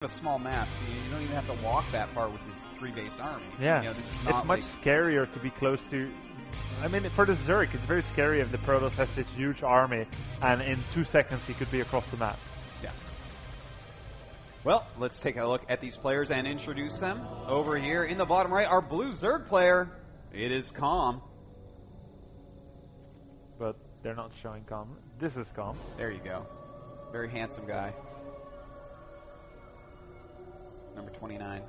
a small map, so you don't even have to walk that far with your 3-base army. Yeah, you know, this is not it's much scarier to be close to. I mean, for the Zerg, it's very scary if the Protoss has this huge army, and in 2 seconds he could be across the map. Yeah. Well, let's take a look at these players and introduce them. Over here in the bottom right, our blue Zerg player. It is Comm. But they're not showing Comm. This is Comm. There you go. Very handsome guy. Number 29.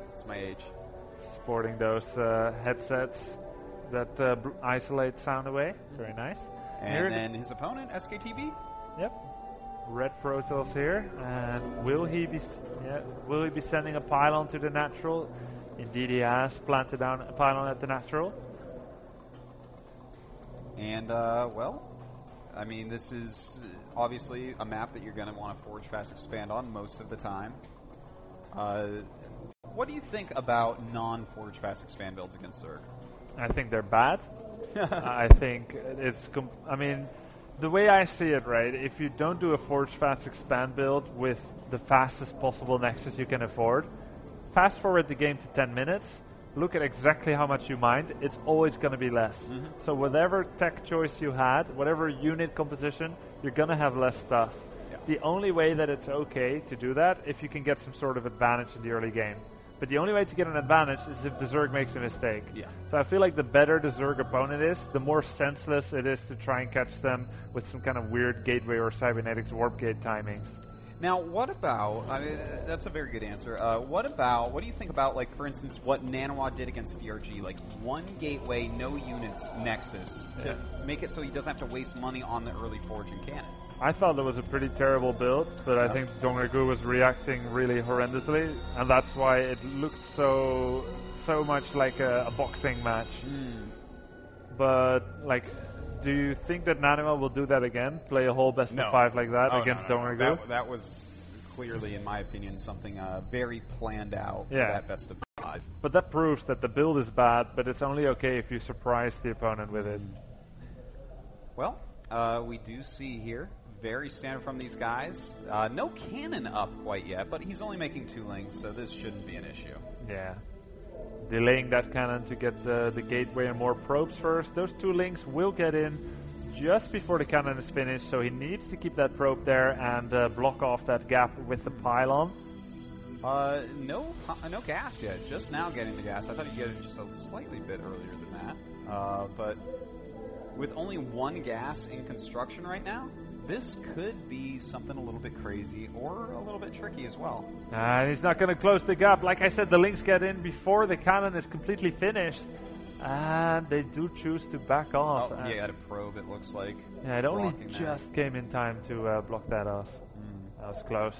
That's my age. Sporting those headsets that isolate sound away. Very nice. And then his opponent, SKTB. Yep. Red Protoss here. And will he be sending a pylon to the natural? Indeed he has planted down a pylon at the natural. And, well, I mean, this is obviously a map that you're going to want to forge fast expand on most of the time. What do you think about non-forge fast expand builds against Zerg? I think they're bad. I think it's... I mean, the way I see it, right, if you don't do a forge fast expand build with the fastest possible nexus you can afford, fast forward the game to 10 minutes, look at exactly how much you mined, it's always going to be less. So whatever tech choice you had, whatever unit composition, you're going to have less stuff. The only way that it's okay to do that if you can get some sort of advantage in the early game. But the only way to get an advantage is if the Zerg makes a mistake. So I feel like the better the Zerg opponent is, the more senseless it is to try and catch them with some kind of weird gateway or cybernetics warp gate timings. Now, what about, I mean, that's a very good answer. What do you think about, like, for instance, what Nanoa did against DRG? Like, one gateway, no units, Nexus, to make it so he doesn't have to waste money on the early forging cannon. I thought that was a pretty terrible build, but I think Dongregoo was reacting really horrendously, and that's why it looked so much like a boxing match. But, like, do you think that Nanoa will do that again? Play a whole best of 5 like that against Dongregoo? That was clearly, in my opinion, something very planned out for that best of 5. But that proves that the build is bad, but it's only okay if you surprise the opponent with it. Well, we do see here, very standard from these guys. No cannon up quite yet, but he's only making 2 links, so this shouldn't be an issue. Yeah. Delaying that cannon to get the gateway and more probes first. Those 2 links will get in just before the cannon is finished, so he needs to keep that probe there and block off that gap with the pylon. No gas yet. Just now getting the gas. I thought you'd get it just a slightly bit earlier than that. But with only 1 gas in construction right now, this could be something a little bit crazy or a little bit tricky as well. And he's not going to close the gap. Like I said, the links get in before the cannon is completely finished. And they do choose to back off. Oh, yeah, a probe, it looks like. Yeah, it only just came in time to block that off. That was close.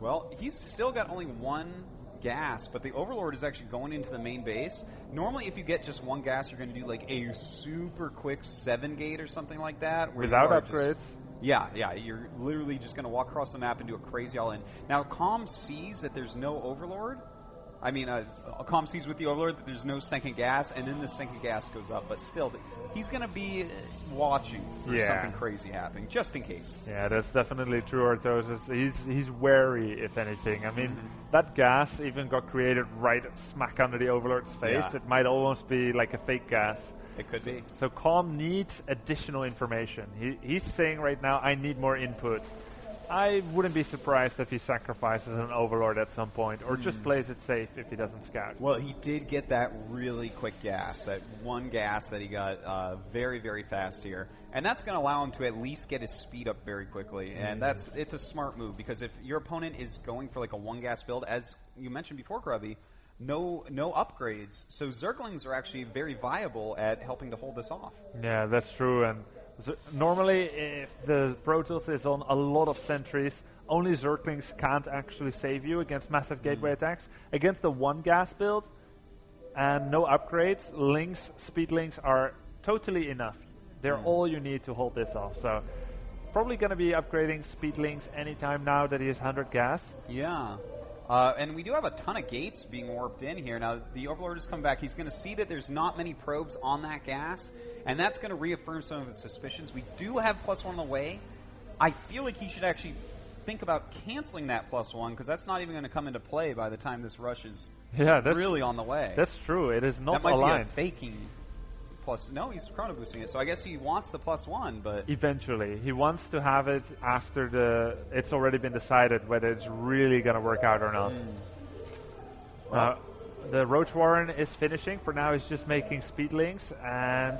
Well, he's still got only 1 gas, but the Overlord is actually going into the main base. Normally, if you get just 1 gas, you're going to do like a super quick 7-gate or something like that. Without upgrades. Yeah, you're literally just going to walk across the map and do a crazy all-in. Now, Comm sees that there's no Overlord. I mean, Comm sees with the Overlord that there's no second gas, and then the second gas goes up. But still, he's going to be watching for something crazy happening, just in case. Yeah, that's definitely true, Artosis. He's wary, if anything. I mean, that gas even got created right smack under the Overlord's face. It might almost be like a fake gas. It could be. So Comm needs additional information. He's saying right now, I need more input. I wouldn't be surprised if he sacrifices an Overlord at some point, or just plays it safe if he doesn't scout. Well, he did get that really quick gas, that 1 gas that he got very, very fast here. And that's going to allow him to at least get his speed up very quickly. And it's a smart move, because if your opponent is going for like a 1 gas build, as you mentioned before, Grubby, no upgrades. So Zerglings are actually very viable at helping to hold this off. Yeah, that's true. And normally, if the Protoss is on a lot of sentries, only Zerglings can't actually save you against massive gateway attacks. Against the 1 gas build and no upgrades, links, speed links are totally enough. They're all you need to hold this off. So probably going to be upgrading speed links anytime now that he has 100 gas. Yeah. And we do have a ton of gates being warped in here. Now, the Overlord has come back. He's going to see that there's not many probes on that gas, and that's going to reaffirm some of his suspicions. We do have +1 on the way. I feel like he should actually think about canceling that +1 because that's not even going to come into play by the time this rush is really on the way. That's true. It is not that might aligned. Be a faking plus. No, he's chrono boosting it. So I guess he wants the +1, but eventually he wants to have it after it's already been decided whether it's really going to work out or not. Well, the Roach Warren is finishing. For now, he's just making speedlings and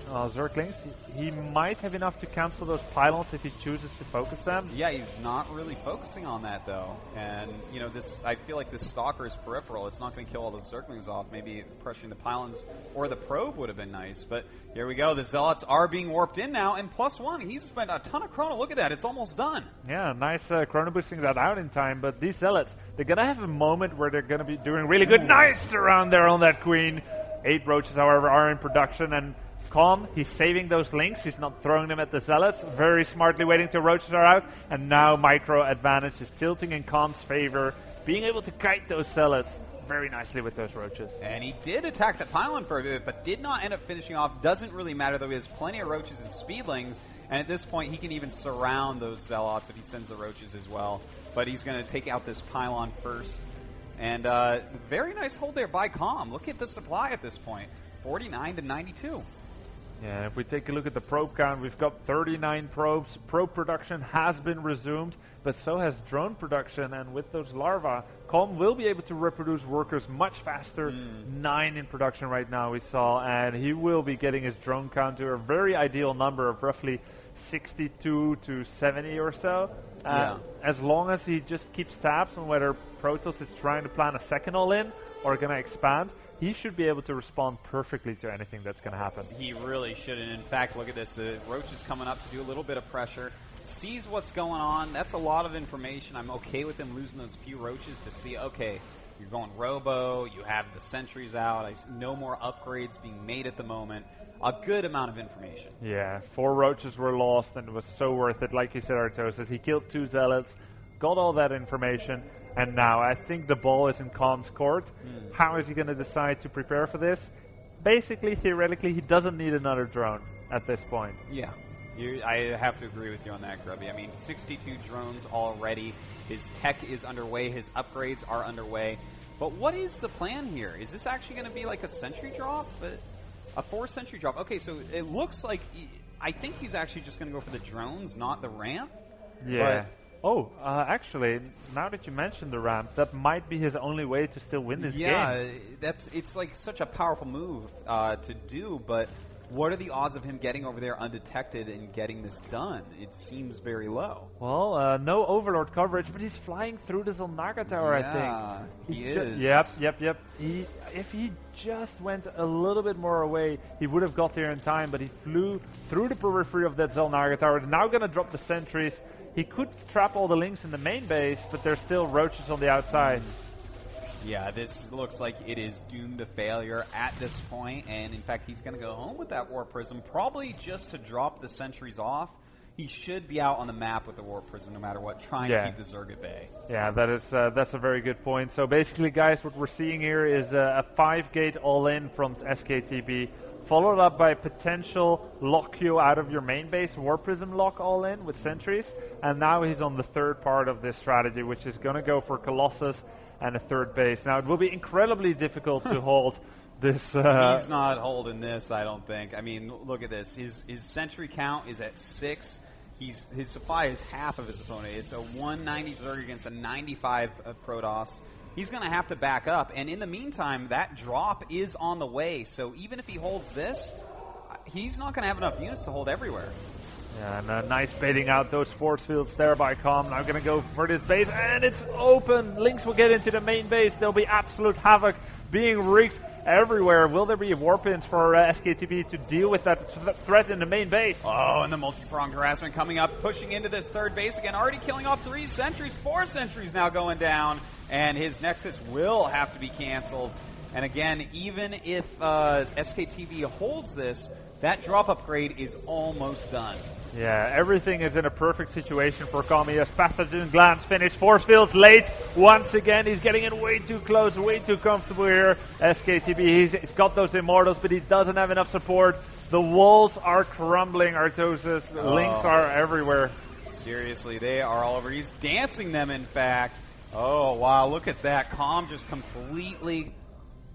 Zerglings. He might have enough to cancel those pylons if he chooses to focus them. Yeah, he's not really focusing on that though. And you know, I feel like this Stalker is peripheral. It's not going to kill all those Zerglings off. Maybe pressuring the pylons or the probe would have been nice. But here we go. The Zealots are being warped in now, and +1. He's spent a ton of chrono. Look at that. It's almost done. Yeah, nice chrono boosting that out in time. But these Zealots, they're going to have a moment where they're going to be doing really good. Nice around there on that Queen. 8 Roaches, however, are in production, and Comm, he's saving those links. He's not throwing them at the Zealots. Very smartly waiting till Roaches are out. And now Micro Advantage is tilting in Comm's favor. Being able to kite those Zealots very nicely with those Roaches. And he did attack the pylon for a bit, but did not end up finishing off. Doesn't really matter, though. He has plenty of Roaches and Speedlings. And at this point, he can even surround those Zealots if he sends the Roaches as well. But he's going to take out this pylon first. And very nice hold there by Comm. Look at the supply at this point. 49 to 92. Yeah, if we take a look at the probe count, we've got 39 probes. Probe production has been resumed, but so has drone production. And with those larvae, Comm will be able to reproduce workers much faster. 9 in production right now, we saw. And he will be getting his drone count to a very ideal number of roughly 62 to 70 or so. As long as he just keeps tabs on whether Protoss is trying to plan a second all-in or going to expand, he should be able to respond perfectly to anything that's going to happen. He really should. And in fact, look at this. The Roach is coming up to do a little bit of pressure. Sees what's going on. That's a lot of information. I'm okay with him losing those few Roaches to see, okay, you're going Robo, you have the sentries out, no more upgrades being made at the moment. A good amount of information. Yeah, 4 Roaches were lost, and it was so worth it. Like you said, Artosis, he killed 2 Zealots, got all that information, and now I think the ball is in Comm's court. How is he going to decide to prepare for this? Basically, theoretically, he doesn't need another drone at this point. Yeah, I have to agree with you on that, Grubby. I mean, 62 drones already. His tech is underway. His upgrades are underway. But what is the plan here? Is this actually going to be like a sentry drop? A 4 sentry drop. Okay, so it looks like I think he's actually just going to go for the drones, not the ramp. Yeah. Actually, now that you mentioned the ramp, that might be his only way to still win this game. Yeah, it's like such a powerful move to do, but what are the odds of him getting over there undetected and getting this done? It seems very low. Well, no Overlord coverage, but he's flying through the Zolnaga Tower, I think. He is. Yep. If he just went a little bit more away, he would have got there in time, but he flew through the periphery of that Zolnaga Tower. They're now going to drop the sentries. He could trap all the links in the main base, but there's still Roaches on the outside. Yeah, this looks like it is doomed to failure at this point, and in fact, he's going to go home with that Warp Prism, probably just to drop the sentries off. He should be out on the map with the Warp Prism no matter what, trying to keep the Zerg at bay. Yeah, that's a very good point. So basically, guys, what we're seeing here is a 5-gate all-in from SKTB, followed up by potential lock you out of your main base, Warp Prism lock all-in with sentries, and now he's on the third part of this strategy, which is going to go for Colossus and a third base. Now, it will be incredibly difficult to hold this. He's not holding this, I don't think. I mean, look at this. His sentry count is at 6. His supply is half of his opponent. It's a 190 Zerg against a 95 Protoss. He's going to have to back up. And in the meantime, that drop is on the way. So even if he holds this, he's not going to have enough units to hold everywhere. Yeah, and nice baiting out those force fields there by Comm. Now going to go for this base, and it's open. Links will get into the main base. There'll be absolute havoc being wreaked everywhere. Will there be warp-ins for SKTB to deal with that threat in the main base? Oh, and the multi-pronged harassment coming up, pushing into this third base again. Already killing off 3 sentries, 4 sentries now going down. And his Nexus will have to be canceled. And again, even if SKTB holds this, that drop upgrade is almost done. Yeah, everything is in a perfect situation for Comm. He has Pathogen Glance finished. Force fields late. Once again, he's getting in way too close, way too comfortable here. SKTB, he's got those Immortals, but he doesn't have enough support. The walls are crumbling, Artosis. The links are everywhere. seriously, they are all over. He's dancing them, in fact. Oh, wow, look at that. Comm just completely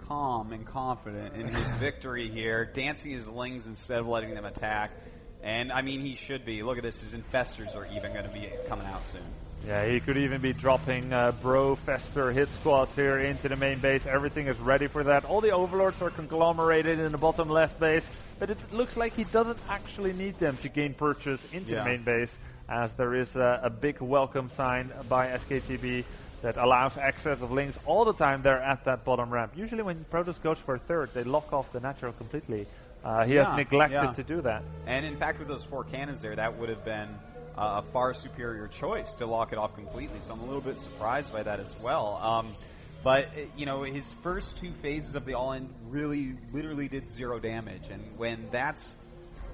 calm and confident in his victory here, dancing his lings instead of letting them attack. And, I mean, he should be. Look at this. His infestors are even going to be coming out soon. Yeah, he could even be dropping Bro Fester hit squads here into the main base. Everything is ready for that. All the overlords are conglomerated in the bottom left base, but it looks like he doesn't actually need them to gain purchase into the main base, as there is a big welcome sign by SKTB that allows access of links all the time there at that bottom ramp. Usually when Protoss goes for a third, they lock off the natural completely. He has neglected to do that. And in fact, with those 4 cannons there, that would have been a far superior choice to lock it off completely. So I'm a little bit surprised by that as well. But, you know, his first 2 phases of the all-in literally did 0 damage. And when that's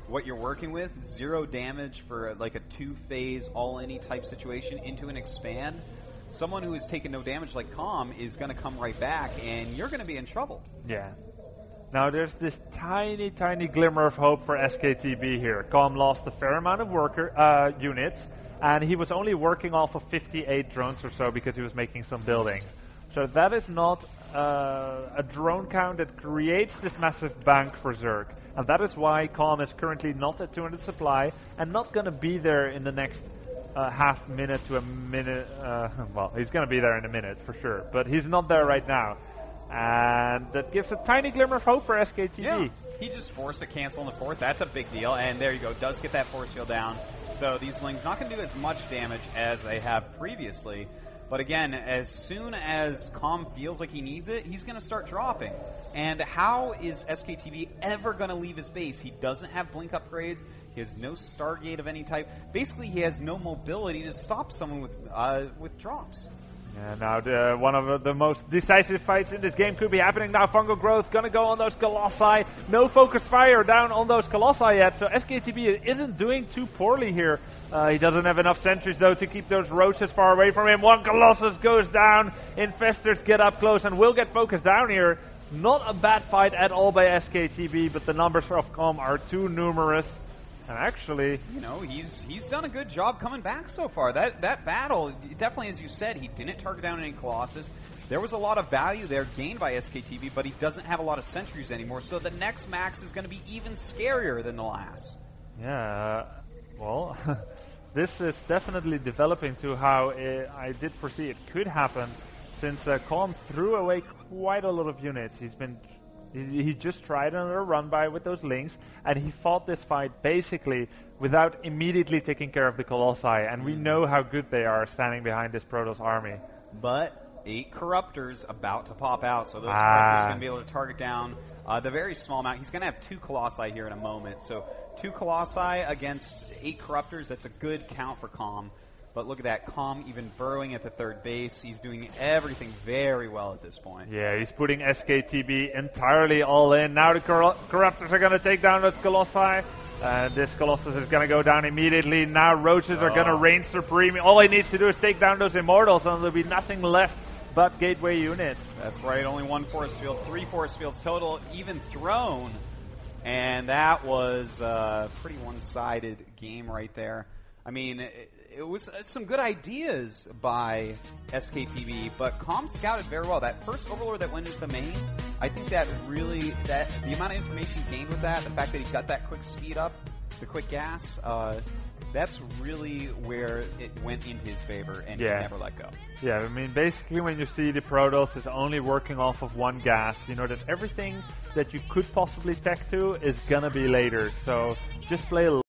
what you're working with, 0 damage for like a 2-phase all-in type situation into an expand, someone who has taken no damage like Comm is going to come right back, and you're going to be in trouble. Yeah. Now there's this tiny glimmer of hope for SKTB here. Comm lost a fair amount of units, and he was only working off of 58 drones or so because he was making some buildings. So that is not a drone count that creates this massive bank for Zerg. And that is why Comm is currently not at 200 supply and not going to be there in the next half minute to a minute. Well, he's going to be there in a minute for sure, but he's not there right now. And that gives a tiny glimmer of hope for SKTB. Yeah. He just forced a cancel in the 4th. That's a big deal. And there you go. Does get that force field down. So these Lings not going to do as much damage as they have previously. But again, as soon as Comm feels like he needs it, he's going to start dropping. And how is SKTB ever going to leave his base? He doesn't have blink upgrades. He has no Stargate of any type. Basically, he has no mobility to stop someone with drops. Yeah, now one of the most decisive fights in this game could be happening now. Fungal Growth gonna go on those Colossi. No focus fire down on those Colossi yet, so SKTB isn't doing too poorly here. He doesn't have enough sentries though to keep those roaches far away from him. One Colossus goes down. Infestors get up close and will get focused down here. Not a bad fight at all by SKTB, but the numbers of Comm are too numerous. And actually, you know, he's done a good job coming back so far. That battle, definitely, as you said, he didn't target down any Colossus. There was a lot of value there gained by SKTB, but he doesn't have a lot of sentries anymore. So the next max is going to be even scarier than the last. Yeah, well, this is definitely developing to how I did foresee it could happen, since Comm threw away quite a lot of units. He just tried another run-by with those links, and he fought this fight basically without immediately taking care of the Colossi, and we know how good they are standing behind this Protoss army. But 8 Corruptors about to pop out, so those Corruptors are going to be able to target down the very small amount. He's going to have 2 Colossi here in a moment, so 2 Colossi against 8 Corruptors, that's a good count for Comm. But look at that, Comm even burrowing at the 3rd base. He's doing everything very well at this point. Yeah, he's putting SKTB entirely all in. Now the Corruptors are going to take down those Colossi. This Colossus is going to go down immediately. Now Roaches are going to reign supreme. All he needs to do is take down those Immortals, and there'll be nothing left but gateway units. That's right, only 1 force field, 3 force fields total, even thrown. And that was a pretty one-sided game right there. I mean, it was some good ideas by SKTB, but Comm scouted very well. That first Overlord that went into the main, I think that really, the amount of information gained with that, the fact that he got that quick speed up, the quick gas, that's really where it went into his favor, and he never let go. Yeah, I mean, basically when you see the Protoss is only working off of 1 gas, you know that everything that you could possibly tech to is gonna be later, so just play a